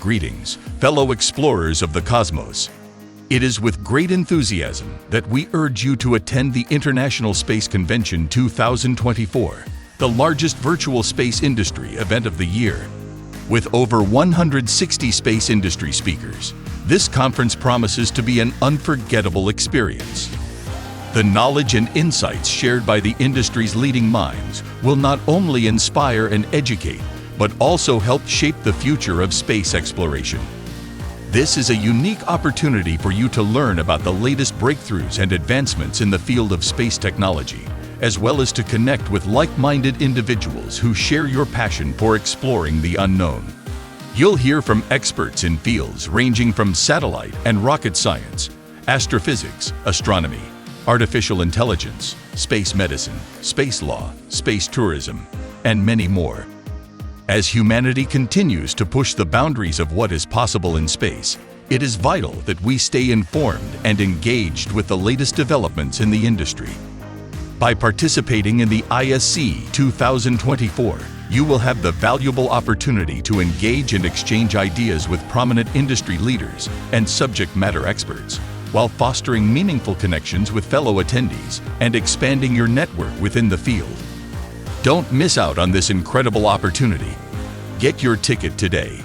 greetings, fellow explorers of the cosmos. It is with great enthusiasm that we urge you to attend the International Space Convention 2024, the largest virtual space industry event of the year. With over 160 space industry speakers, this conference promises to be an unforgettable experience. The knowledge and insights shared by the industry's leading minds will not only inspire and educate, but also help shape the future of space exploration. This is a unique opportunity for you to learn about the latest breakthroughs and advancements in the field of space technology, as well as to connect with like-minded individuals who share your passion for exploring the unknown. You'll hear from experts in fields ranging from satellite and rocket science, astrophysics, astronomy, artificial intelligence, space medicine, space law, space tourism, and many more. As humanity continues to push the boundaries of what is possible in space, it is vital that we stay informed and engaged with the latest developments in the industry. By participating in the ISC 2024, you will have the valuable opportunity to engage and exchange ideas with prominent industry leaders and subject matter experts, while fostering meaningful connections with fellow attendees and expanding your network within the field. Don't miss out on this incredible opportunity. Get your ticket today